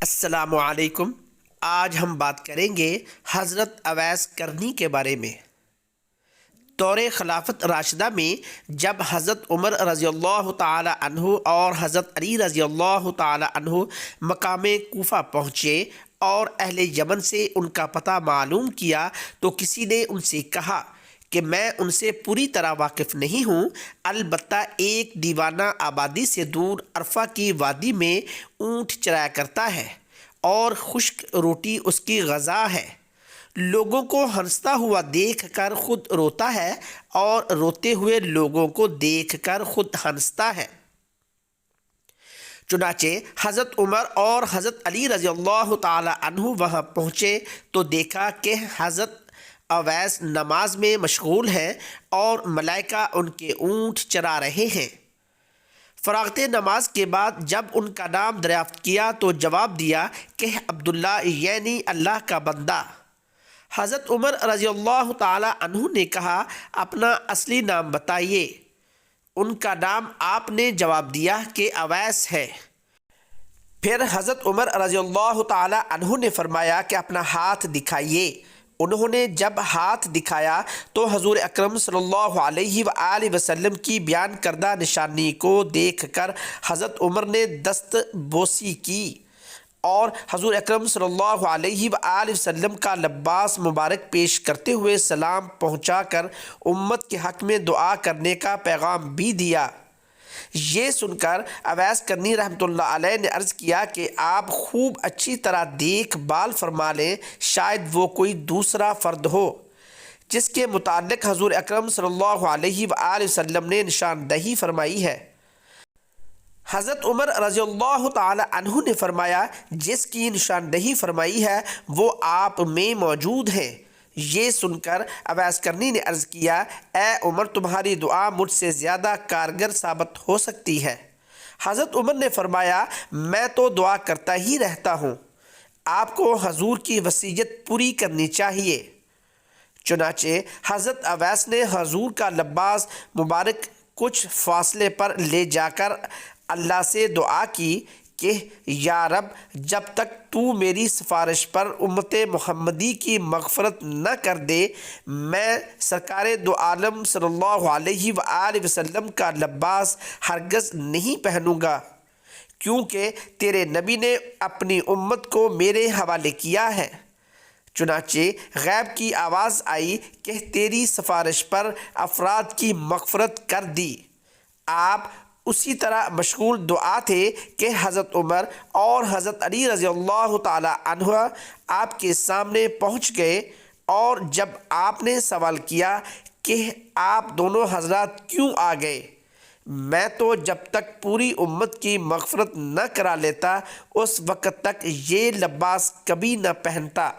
السلام علیکم۔ آج ہم بات کریں گے حضرت اویس کرنی کے بارے میں۔ دور خلافت راشدہ میں جب حضرت عمر رضی اللہ تعالی عنہ اور حضرت علی رضی اللہ تعالی عنہ مقام کوفہ پہنچے اور اہل یمن سے ان کا پتہ معلوم کیا تو کسی نے ان سے کہا کہ میں ان سے پوری طرح واقف نہیں ہوں، البتہ ایک دیوانہ آبادی سے دور عرفہ کی وادی میں اونٹ چرایا کرتا ہے اور خشک روٹی اس کی غذا ہے۔ لوگوں کو ہنستا ہوا دیکھ کر خود روتا ہے اور روتے ہوئے لوگوں کو دیکھ کر خود ہنستا ہے۔ چنانچہ حضرت عمر اور حضرت علی رضی اللہ تعالی عنہ وہاں پہنچے تو دیکھا کہ حضرت اویس نماز میں مشغول ہیں اور ملائکہ ان کے اونٹ چرا رہے ہیں۔ فراغت نماز کے بعد جب ان کا نام دریافت کیا تو جواب دیا کہ عبداللہ یعنی اللہ کا بندہ۔ حضرت عمر رضی اللہ تعالی عنہ نے کہا اپنا اصلی نام بتائیے۔ ان کا نام آپ نے جواب دیا کہ اویس ہے۔ پھر حضرت عمر رضی اللہ تعالی عنہ نے فرمایا کہ اپنا ہاتھ دکھائیے۔ انہوں نے جب ہاتھ دکھایا تو حضور اکرم صلی اللہ علیہ وآلہ وسلم کی بیان کردہ نشانی کو دیکھ کر حضرت عمر نے دست بوسی کی اور حضور اکرم صلی اللہ علیہ وآلہ وسلم کا لباس مبارک پیش کرتے ہوئے سلام پہنچا کر امت کے حق میں دعا کرنے کا پیغام بھی دیا۔ یہ سن کر اویس کرنی رحمۃ اللہ علیہ نے عرض کیا کہ آپ خوب اچھی طرح دیکھ بھال فرما لیں، شاید وہ کوئی دوسرا فرد ہو جس کے متعلق حضور اکرم صلی اللہ علیہ وآلہ وسلم نے نشاندہی فرمائی ہے۔ حضرت عمر رضی اللہ تعالی عنہ نے فرمایا جس کی نشاندہی فرمائی ہے وہ آپ میں موجود ہیں۔ یہ سن کر اویس کرنی نے عرض کیا اے عمر تمہاری دعا مجھ سے زیادہ کارگر ثابت ہو سکتی ہے۔ حضرت عمر نے فرمایا میں تو دعا کرتا ہی رہتا ہوں، آپ کو حضور کی وصیت پوری کرنی چاہیے۔ چنانچہ حضرت اویس نے حضور کا لباس مبارک کچھ فاصلے پر لے جا کر اللہ سے دعا کی کہ یا رب جب تک تو میری سفارش پر امت محمدی کی مغفرت نہ کر دے میں سرکار دو عالم صلی اللہ علیہ وآلہ وسلم کا لباس ہرگز نہیں پہنوں گا، کیونکہ تیرے نبی نے اپنی امت کو میرے حوالے کیا ہے۔ چنانچہ غیب کی آواز آئی کہ تیری سفارش پر افراد کی مغفرت کر دی۔ آپ اسی طرح مشغول دعا تھے کہ حضرت عمر اور حضرت علی رضی اللہ تعالی عنہ آپ کے سامنے پہنچ گئے اور جب آپ نے سوال کیا کہ آپ دونوں حضرات کیوں آ گئے، میں تو جب تک پوری امت کی مغفرت نہ کرا لیتا اس وقت تک یہ لباس کبھی نہ پہنتا۔